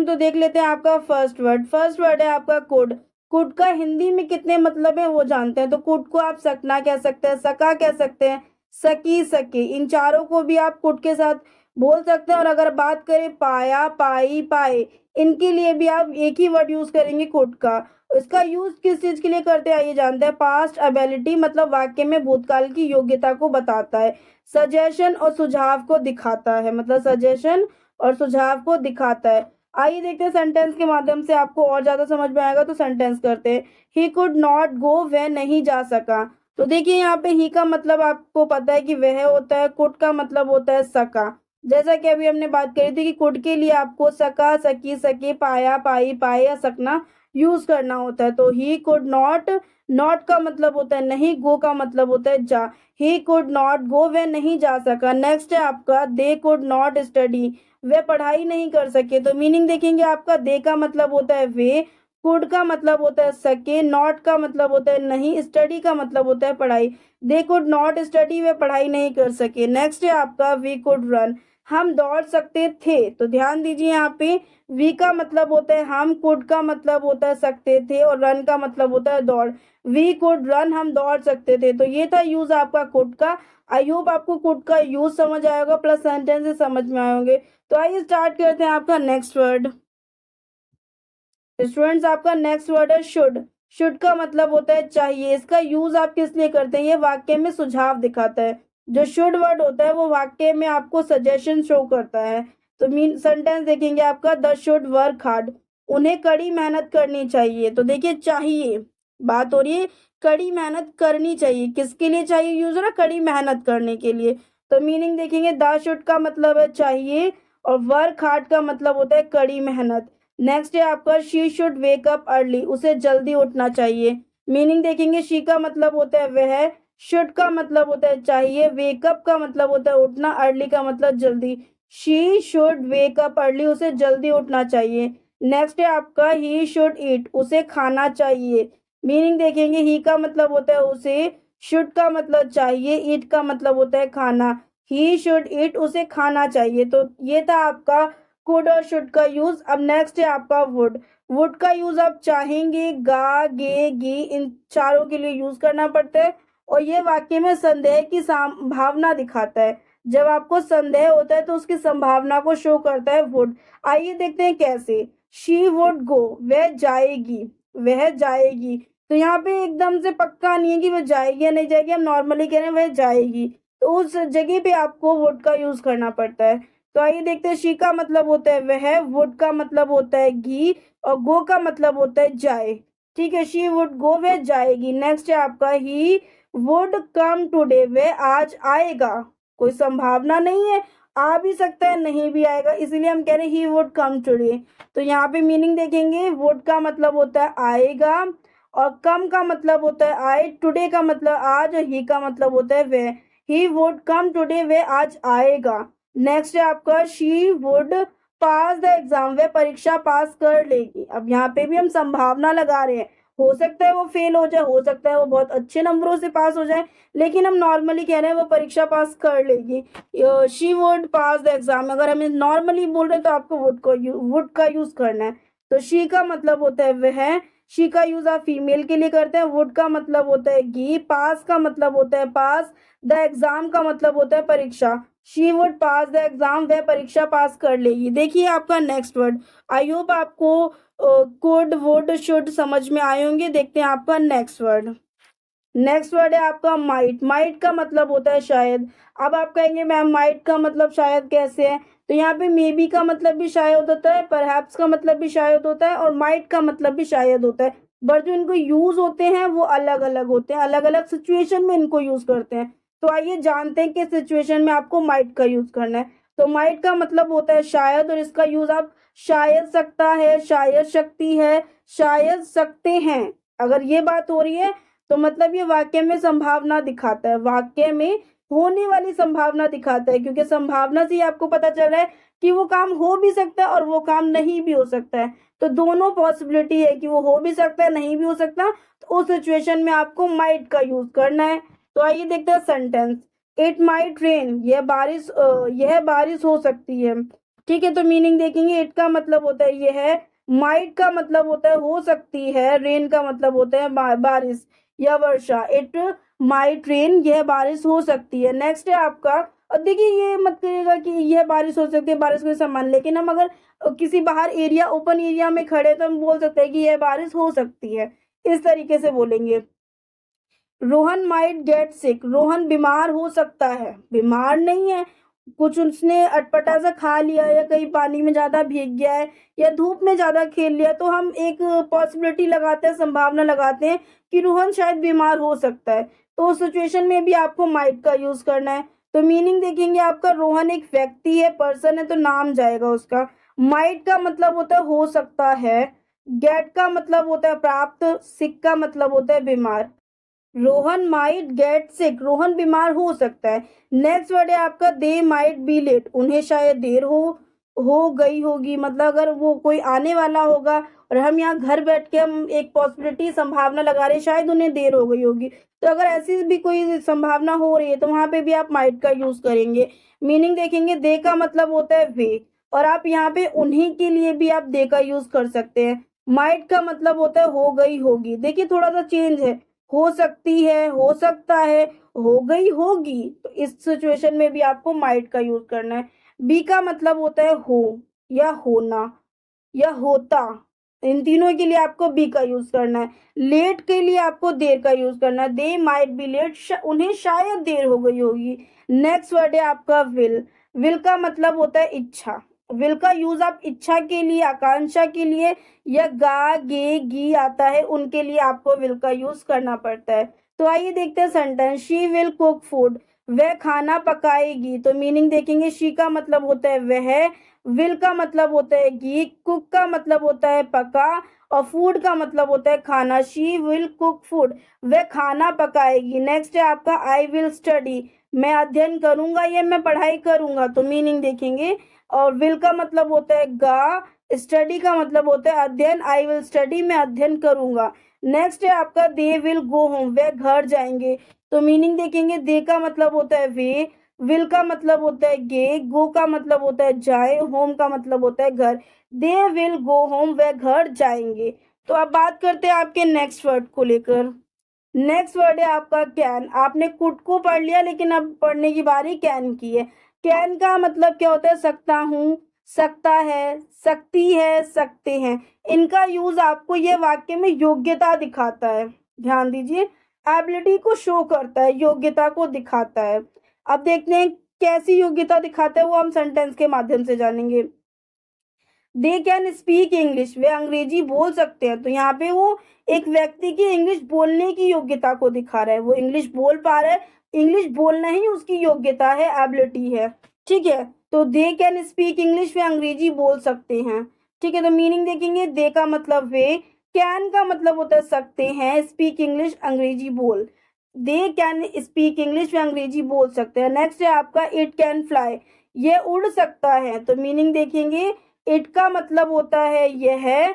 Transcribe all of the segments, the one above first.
Student तो देख लेते हैं आपका फर्स्ट वर्ड है आपका कुड। कुड का हिंदी में कितने मतलब है वो जानते हैं। तो कुड को आप सकना कह सकते हैं, सका कह सकते हैं, सकी, सके, इन चारों को भी आप कुड के साथ बोल सकते हैं। और अगर बात करें पाया, पाई, पाए, इनके लिए भी आप एक ही वर्ड यूज करेंगे कुड का। इसका यूज किस चीज के लिए करते हैं आइए जानते हैं। पास्ट एबिलिटी मतलब वाक्य में भूतकाल की योग्यता को बताता है। सजेशन और सुझाव को दिखाता है, मतलब सजेशन और सुझाव को दिखाता है। आइए देखते हैं सेंटेंस के माध्यम से आपको और ज्यादा समझ में आएगा। तो सेंटेंस करते हैं। ही कुड नॉट गो, वह नहीं जा सका। तो देखिए यहाँ पे ही का मतलब आपको पता है कि वह होता है, कुड का मतलब होता है सका। जैसा कि अभी हमने बात करी थी कि कुड के लिए आपको सका, सकी, सके, पाया, पाई, पाए या सकना यूज करना होता है। तो ही कुड नॉट, नॉट का मतलब होता है नहीं, गो का मतलब होता है जा। ही कुड नॉट गो, वह नहीं जा सका। नेक्स्ट है आपका दे कुड नॉट स्टडी, वे पढ़ाई नहीं कर सके। तो मीनिंग देखेंगे आपका दे का मतलब होता है वे, कुड का मतलब होता है सके, नॉट का मतलब होता है नहीं, स्टडी का मतलब होता है पढ़ाई। दे कुड नॉट स्टडी, वे पढ़ाई नहीं कर सके। नेक्स्ट है आपका वी कुड रन, हम दौड़ सकते थे। तो ध्यान दीजिए यहाँ पे वी का मतलब होता है हम, कुड का मतलब होता है सकते थे और रन का मतलब होता है दौड़। वी कुड रन, हम दौड़ सकते थे। तो ये था यूज आपका कुड का। आई होप आपको कुड का यूज समझ आएगा प्लस सेंटेंसेस समझ में आए होंगे। तो आइए स्टार्ट करते हैं आपका नेक्स्ट वर्ड। स्टूडेंट्स आपका नेक्स्ट वर्ड है शुड। शुड का मतलब होता है चाहिए। इसका यूज आप किस लिए करते हैं, ये वाक्य में सुझाव दिखाता है। जो शुड वर्ड होता है वो वाक्य में आपको सजेशन शो करता है। तो मीन सेंटेंस देखेंगे आपका द शुड वर्क हार्ड, उन्हें कड़ी मेहनत करनी चाहिए। तो देखिए चाहिए, बात हो रही है कड़ी मेहनत करनी चाहिए, किसके लिए चाहिए यूज हो रहा, कड़ी मेहनत करने के लिए। तो मीनिंग देखेंगे द शुड का मतलब है चाहिए और वर्क हार्ड का मतलब होता है कड़ी मेहनत। नेक्स्ट है आपका she should wake up early, उसे जल्दी उठना चाहिए। मीनिंग देखेंगे शी का मतलब होता है वह, शुड का मतलब होता है चाहिए, वेकअप का मतलब होता है उठना, अर्ली का मतलब जल्दी। She should wake up early, उसे जल्दी उठना चाहिए। नेक्स्ट है आपका ही शुड ईट, उसे खाना चाहिए। मीनिंग देखेंगे ही का मतलब होता है उसे, शुड का मतलब चाहिए, ईट का मतलब होता है खाना। ही शुड ईट, उसे खाना चाहिए। तो ये था आपका कुड और शुड का यूज। अब नेक्स्ट है आपका वुड। वुड का यूज आप चाहेंगे, गा, गे, गी, इन चारों के लिए यूज करना पड़ता है। और ये वाक्य में संदेह की संभावना दिखाता है। जब आपको संदेह होता है तो उसकी संभावना को शो करता है वुड। आइए देखते हैं कैसे। शी वुड गो, वह जाएगी, वह जाएगी। तो यहाँ पे एकदम से पक्का नहीं है कि वह जाएगी या नहीं जाएगी, हम नॉर्मली कह रहे हैं वह जाएगी। तो उस जगह पे आपको वुड का यूज करना पड़ता है। तो आइए देखते हैं शी का मतलब होता है वह, वुड का मतलब होता है घी और गो का मतलब होता है जाए। ठीक है, शी वुड गो, वह जाएगी। नेक्स्ट है आपका ही वुड कम टुडे, वह आज आएगा। कोई संभावना नहीं है, आ भी सकता है नहीं भी आएगा, इसीलिए हम कह रहे हैं ही वुड कम टुडे। तो यहाँ पे मीनिंग देखेंगे वुड का मतलब होता है आएगा और कम का मतलब होता है आए, टुडे का मतलब आज और ही का मतलब होता है वह। ही वुड कम टुडे, वह आज आएगा। नेक्स्ट है आपका she would pass the exam, वह परीक्षा पास कर लेगी। अब यहाँ पे भी हम संभावना लगा रहे हैं, हो सकता है वो फेल हो जाए, हो सकता है वो बहुत अच्छे नंबरों से पास हो जाए, लेकिन हम नॉर्मली कह रहे हैं वो परीक्षा पास कर लेगी। She would pass the exam, अगर हम नॉर्मली बोल रहे हैं तो आपको वुड का यूज करना है। तो शी का मतलब होता है वह, शी का यूज आप फीमेल के लिए करते हैं। वुड का मतलब होता है घी, पास का मतलब होता है पास, द एग्जाम का मतलब होता है परीक्षा। She would pass the exam, वह परीक्षा पास कर लेगी। देखिए आपका नेक्स्ट वर्ड। आई होप आपको कुड, वुड, शुड समझ में आए होंगे। देखते हैं आपका नेक्स्ट वर्ड। नेक्स्ट वर्ड है आपका माइट। माइट का मतलब होता है शायद। अब आप कहेंगे मैम माइट का मतलब शायद कैसे है, तो यहाँ पे मे बी का मतलब भी शायद होता है, परहैप्स का मतलब भी शायद होता है और माइट का मतलब भी शायद होता है। बट जो इनको यूज होते हैं वो अलग अलग होते हैं, अलग अलग सिचुएशन में इनको यूज करते हैं। तो आइए जानते हैं कि सिचुएशन में आपको माइट का यूज करना है। तो माइट का मतलब होता है शायद और इसका यूज आप शायद सकता है, शायद शक्ति है, शायद सकते हैं। अगर ये बात हो रही है तो मतलब ये वाक्य में संभावना दिखाता है, वाक्य में होने वाली संभावना दिखाता है, क्योंकि संभावना से ही आपको पता चल रहा है कि वो काम हो भी सकता है और वो काम नहीं भी हो सकता है। तो दोनों पॉसिबिलिटी है कि वो हो भी सकता है, नहीं भी हो सकता। तो उस सिचुएशन में आपको माइट का यूज करना है। तो आइए देखते हैं सेंटेंस। इट माइट रेन, यह बारिश हो सकती है। ठीक है, तो मीनिंग देखेंगे। इट का मतलब होता है ये है, माइट का मतलब होता है हो सकती है, रेन का मतलब होता है बारिश या वर्षा। इट माइट रेन, यह बारिश हो सकती है। नेक्स्ट है आपका, और देखिए ये मत करिएगा कि यह बारिश हो सकती है, बारिश को समान, लेकिन हम अगर किसी बाहर एरिया, ओपन एरिया में खड़े तो हम बोल सकते हैं कि यह बारिश हो सकती है, इस तरीके से बोलेंगे। Rohan might get sick, Rohan बीमार हो सकता है, बीमार नहीं है, कुछ उसने अटपटा सा खा लिया या कहीं पानी में ज्यादा भीग गया है या धूप में ज्यादा खेल लिया, तो हम एक पॉसिबिलिटी लगाते हैं, संभावना लगाते हैं कि रोहन शायद बीमार हो सकता है। तो उस सिचुएशन में भी आपको माइट का यूज करना है। तो मीनिंग देखेंगे आपका, रोहन एक व्यक्ति है, पर्सन है, तो नाम जाएगा उसका। माइट का मतलब होता है हो सकता है, गेट का मतलब होता है प्राप्त, सिक का मतलब होता है बीमार। Rohan might get sick, Rohan बीमार हो सकता है। नेक्स्ट वर्ड है आपका, दे माइट बी लेट, उन्हें शायद देर हो गई होगी, मतलब अगर वो कोई आने वाला होगा और हम यहाँ घर बैठ के हम एक पॉसिबिलिटी, संभावना लगा रहे हैं, शायद उन्हें देर हो गई होगी। तो अगर ऐसी भी कोई संभावना हो रही है तो वहां पे भी आप माइट का यूज करेंगे। मीनिंग देखेंगे, दे का मतलब होता है वे, और आप यहाँ पे उन्हीं के लिए भी आप दे का यूज कर सकते हैं। माइट का मतलब होता है हो गई होगी, देखिए थोड़ा सा चेंज है, हो सकती है, हो सकता है, हो गई होगी, तो इस सिचुएशन में भी आपको माइट का यूज करना है। बी का मतलब होता है हो या होना या होता, इन तीनों के लिए आपको बी का यूज करना है। लेट के लिए आपको देर का यूज करना है, दे माइट बी लेट, उन्हें शायद देर हो गई होगी। नेक्स्ट वर्ड है आपका विल, विल का मतलब होता है इच्छा, विल का यूज आप इच्छा के लिए, आकांक्षा के लिए, या गा गे गी आता है उनके लिए आपको विल का यूज करना पड़ता है। तो आइए देखते हैं sentence, she will cook food, वह खाना पकाएगी। तो मीनिंग देखेंगे, शी का मतलब होता है वह, विल का मतलब होता है घी, कुक का मतलब होता है पका, और फूड का मतलब होता है खाना। शी विल कुक फूड, वह खाना पकाएगी। नेक्स्ट है आपका, आई विल स्टडी, मैं अध्ययन करूंगा या मैं पढ़ाई करूंगा। तो मीनिंग देखेंगे, और विल का मतलब होता है गा, स्टडी का मतलब होता है अध्ययन, आई विल स्टडी, मैं अध्ययन करूंगा। नेक्स्ट है आपका, दे विल गो होम, वे घर जाएंगे। तो मीनिंग देखेंगे, दे का मतलब होता है वे, विल का मतलब होता है गे, गो का मतलब होता है जाए, होम का मतलब होता है घर। दे विल गो होम, वे घर जाएंगे। तो अब बात करते हैं आपके नेक्स्ट वर्ड को लेकर। नेक्स्ट वर्ड है आपका कैन, आपने कुड को पढ़ लिया, लेकिन अब पढ़ने की बारी कैन की है। कैन का मतलब क्या होता है, सकता हूँ, सकता है, सकती है, सकते हैं। इनका यूज आपको ये वाक्य में योग्यता दिखाता है, ध्यान दीजिए, एबिलिटी को शो करता है, योग्यता को दिखाता है। अब देखते हैं कैसी योग्यता दिखाता है, वो हम सेंटेंस के माध्यम से जानेंगे। दे कैन स्पीक इंग्लिश, वे अंग्रेजी बोल सकते हैं। तो यहाँ पे वो एक व्यक्ति की इंग्लिश बोलने की योग्यता को दिखा रहा है, वो इंग्लिश बोल पा रहा है, इंग्लिश बोलना ही उसकी योग्यता है, एबिलिटी है। ठीक है, तो दे कैन स्पीक इंग्लिश, वे अंग्रेजी बोल सकते हैं। ठीक है, तो मीनिंग देखेंगे, दे का मतलब वे, कैन का मतलब होता है सकते हैं, स्पीक इंग्लिश अंग्रेजी बोल, दे कैन स्पीक इंग्लिश, वे अंग्रेजी बोल सकते हैं। नेक्स्ट है आपका, इट कैन फ्लाई, ये उड़ सकता है। तो मीनिंग देखेंगे, इट का मतलब होता है यह,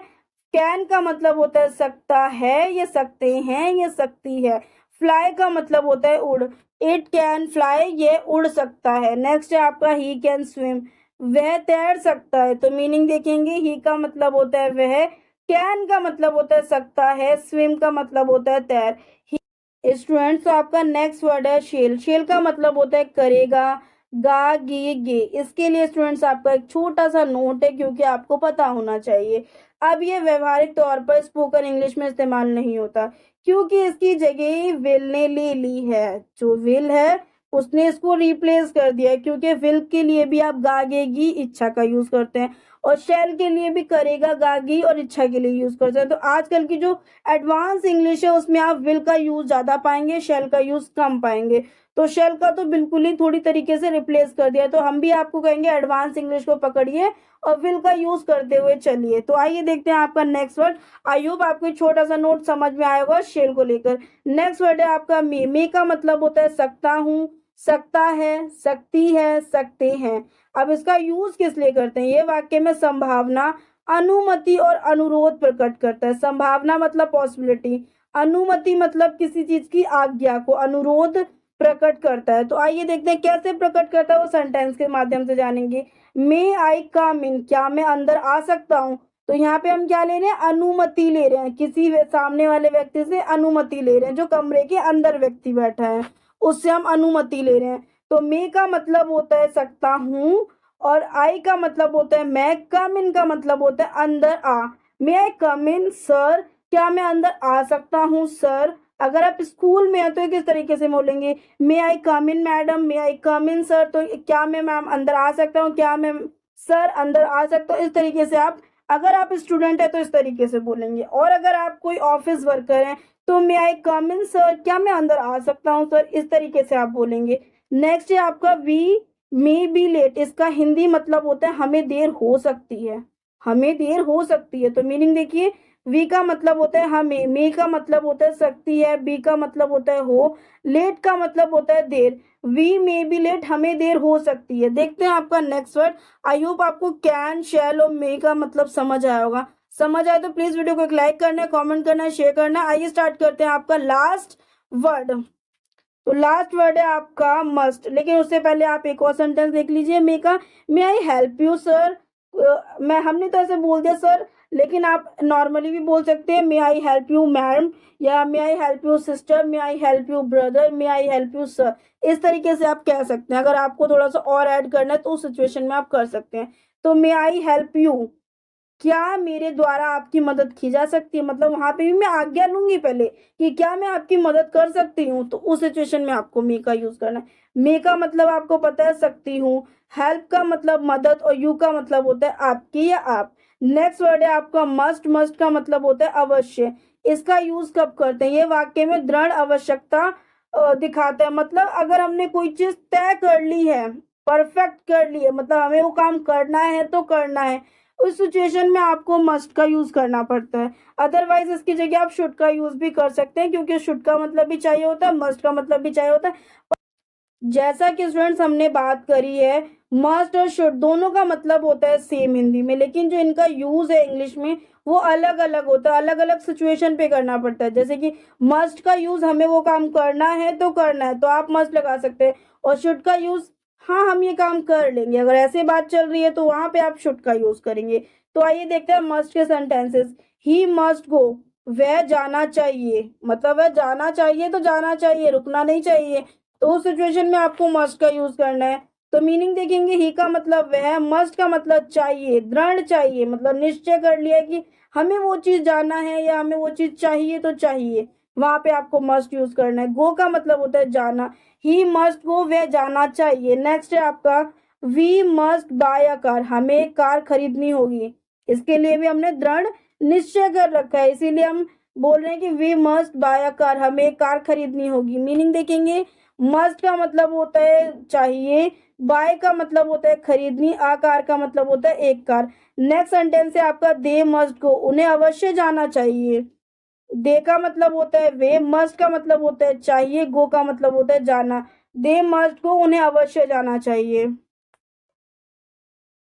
कैन का मतलब होता है सकता है, ये सकते हैं, ये सकती है। फ्लाई का मतलब होता है उड़, इट कैन फ्लाई, ये उड़ सकता है। नेक्स्ट है आपका, ही कैन स्विम, वह तैर सकता है। तो मीनिंग देखेंगे, ही का मतलब होता है वह, कैन का मतलब होता है सकता है, स्विम का मतलब होता है तैर। स्टूडेंट्स, तो आपका नेक्स्ट वर्ड है शेल, शेल का मतलब होता है करेगा, गा गे गे। इसके लिए स्टूडेंट्स आपका एक छोटा सा नोट है, क्योंकि आपको पता होना चाहिए। अब ये व्यवहारिक तौर पर स्पोकन इंग्लिश में इस्तेमाल नहीं होता, क्योंकि इसकी जगह विल ने ले ली है, जो विल है उसने इसको रिप्लेस कर दिया है। क्योंकि विल के लिए भी आप गागेगी इच्छा का यूज करते हैं, और शेल के लिए भी करेगा, गागी और इच्छा के लिए यूज करते हैं। तो आजकल की जो एडवांस इंग्लिश है उसमें आप विल का यूज ज्यादा पाएंगे, शेल का यूज कम पाएंगे। तो शेल का तो बिल्कुल ही थोड़ी तरीके से रिप्लेस कर दिया, तो हम भी आपको कहेंगे एडवांस इंग्लिश को पकड़िए और विल का यूज करते हुए चलिए। तो आइए देखते हैं आपका नेक्स्ट वर्ड। आई होप आपको एक छोटा सा नोट समझ में आया होगा शेल को लेकर। नेक्स्ट वर्ड है आपका मे का मतलब होता है सकता हूँ, सकता है, सकती है, सकते हैं। अब इसका यूज किस लिए करते हैं, ये वाक्य में संभावना, अनुमति और अनुरोध प्रकट करता है। संभावना मतलब पॉसिबिलिटी, अनुमति मतलब किसी चीज की आज्ञा को, अनुरोध प्रकट करता है। तो आइए देखते हैं कैसे प्रकट करता है, वो सेंटेंस के माध्यम से जानेंगे। मे आई कम इन, क्या मैं अंदर आ सकता हूँ? तो यहाँ पे हम क्या ले रहे हैं, अनुमति ले रहे हैं, किसी सामने वाले व्यक्ति से अनुमति ले रहे हैं, जो कमरे के अंदर व्यक्ति बैठा है उससे हम अनुमति ले रहे हैं। तो मे का मतलब होता है सकता हूँ, और आई का मतलब होता है मैं, कम इन का मतलब होता है अंदर आ। मे आई कम इन सर, क्या मैं अंदर आ सकता हूँ सर? अगर आप स्कूल में हैं तो किस तरीके से बोलेंगे, मे आई कम इन मैडम, मे आई कम इन सर, तो क्या मैं मैम अंदर आ सकता हूँ, क्या मैं सर अंदर आ सकता हूँ? इस तरीके से आप, अगर आप स्टूडेंट है तो इस तरीके से बोलेंगे, और अगर आप कोई ऑफिस वर्कर हैं तो मे आई कम इन सर, क्या मैं अंदर आ सकता हूँ सर? इस तरीके से आप बोलेंगे। नेक्स्ट है आपका वी मे बी लेट, इसका हिंदी मतलब होता है हमें देर हो सकती है, हमें देर हो सकती है। तो मीनिंग देखिए, वी का मतलब होता है हमें, मे का मतलब होता है सकती है, बी का मतलब होता है हो, लेट का मतलब होता है देर। वी मे बी लेट, हमें देर हो सकती है। देखते हैं आपका नेक्स्ट वर्ड। आई होप आपको कैन, शैल और मे का मतलब समझ आया होगा। समझ आए तो प्लीज वीडियो को एक लाइक करना है, कमेंट करना है, शेयर करना है। आइए स्टार्ट करते हैं आपका लास्ट वर्ड। तो लास्ट वर्ड है आपका मस्ट, लेकिन उससे पहले आप एक और सेंटेंस देख लीजिए मे का। मे आई हेल्प यू सर, मैं, हमने तो ऐसे बोल दिया सर, लेकिन आप नॉर्मली भी बोल सकते हैं may I help you ma'am, या may I help you sister, may I help you brother, may I help you sir. इस तरीके से आप कह सकते हैं। अगर आपको थोड़ा सा और ऐड करना है तो उस सिचुएशन में आप कर सकते हैं। तो मे आई हेल्प यू, क्या मेरे द्वारा आपकी मदद की जा सकती है, मतलब वहां पे भी मैं आज्ञा लूंगी पहले कि क्या मैं आपकी मदद कर सकती हूँ, तो उस सिचुएशन में आपको मे का यूज करना है। मे का मतलब आपको पता है सकती हूँ, हेल्प का मतलब मदद, और यू का मतलब होता है आपकी या आप। नेक्स्ट वर्ड है आपका मस्ट, मस्ट का मतलब होता है अवश्य। इसका यूज कब करते हैं, ये वाक्य में दृढ़ आवश्यकता दिखाता है। मतलब अगर हमने कोई चीज तय कर ली है, परफेक्ट कर ली है, मतलब हमें वो काम करना है तो करना है, उस सिचुएशन में आपको मस्ट का यूज करना पड़ता है। अदरवाइज इसकी जगह आप शुड का यूज भी कर सकते हैं, क्योंकि शुड का मतलब भी चाहिए होता है, मस्ट का मतलब भी चाहिए होता है। जैसा कि स्टूडेंट्स हमने बात करी है, मस्ट और शुड दोनों का मतलब होता है सेम हिंदी में, लेकिन जो इनका यूज है इंग्लिश में वो अलग अलग होता है, अलग अलग सिचुएशन पे करना पड़ता है। जैसे कि मस्ट का यूज हमें वो काम करना है तो करना है, तो आप मस्ट लगा सकते हैं, और शुड का यूज हाँ हम ये काम कर लेंगे, अगर ऐसे बात चल रही है तो वहां पे आप शुड का यूज करेंगे। तो आइए देखते हैं मस्ट के सेंटेंसेस। ही मस्ट गो, वह जाना चाहिए, मतलब वह जाना चाहिए तो जाना चाहिए, रुकना नहीं चाहिए। तो उस सिचुएशन में आपको मस्ट का यूज करना है। तो मीनिंग देखेंगे, ही का मतलब वह, मस्ट का मतलब चाहिए, दृढ़ चाहिए, मतलब निश्चय कर लिया कि हमें वो चीज जाना है या हमें वो चीज चाहिए तो चाहिए, वहां पे आपको मस्ट यूज करना है। गो का मतलब होता है जाना, ही मस्ट गो, वह जाना चाहिए। नेक्स्ट है आपका we must buy a car, हमें एक कार खरीदनी होगी, इसके लिए भी हमने दृढ़ निश्चय कर रखा है, इसीलिए हम बोल रहे हैं कि we must buy a car, हमें एक कार खरीदनी होगी। मीनिंग देखेंगे, मस्ट का मतलब होता है चाहिए, बाय का मतलब होता है खरीदनी, आकार का मतलब होता है एक कार। नेक्स्ट सेंटेंस है आपका दे मस्ट गो, उन्हें अवश्य जाना चाहिए। दे का मतलब होता है वे, मस्ट का मतलब होता है चाहिए, गो का मतलब होता है जाना। दे मस्ट गो, उन्हें अवश्य जाना चाहिए।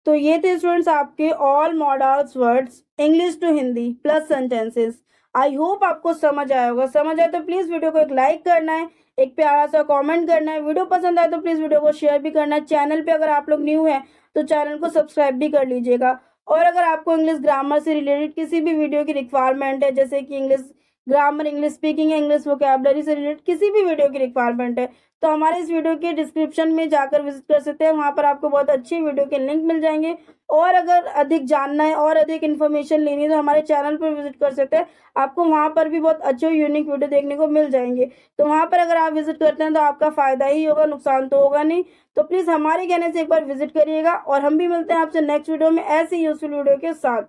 तो ये थे स्टूडेंट्स आपके all models words English to Hindi plus sentences. I hope आपको समझ आया होगा। समझ आए तो प्लीज वीडियो को एक लाइक करना है, एक प्यारा सा कमेंट करना है। वीडियो पसंद आए तो प्लीज वीडियो को शेयर भी करना है। चैनल पे अगर आप लोग न्यू हैं तो चैनल को सब्सक्राइब भी कर लीजिएगा। और अगर आपको इंग्लिश ग्रामर से रिलेटेड किसी भी वीडियो की रिक्वायरमेंट है, जैसे कि English grammar, English speaking, English vocabulary से रिलेटेड किसी भी वीडियो की रिक्वायरमेंट है, तो हमारे इस वीडियो के डिस्क्रिप्शन में जाकर विजिट कर सकते हैं। वहां पर आपको बहुत अच्छी वीडियो के लिंक मिल जाएंगे। और अगर अधिक जानना है और अधिक इन्फॉर्मेशन लेनी है तो हमारे चैनल पर विजिट कर सकते हैं। आपको वहां पर भी बहुत अच्छे यूनिक वीडियो देखने को मिल जाएंगे। तो वहां पर अगर आप विजिट करते हैं तो आपका फायदा ही होगा, नुकसान तो होगा नहीं। तो प्लीज हमारे कहने से एक बार विजिट करिएगा, और हम भी मिलते हैं आपसे नेक्स्ट वीडियो में ऐसी यूजफुल वीडियो के साथ।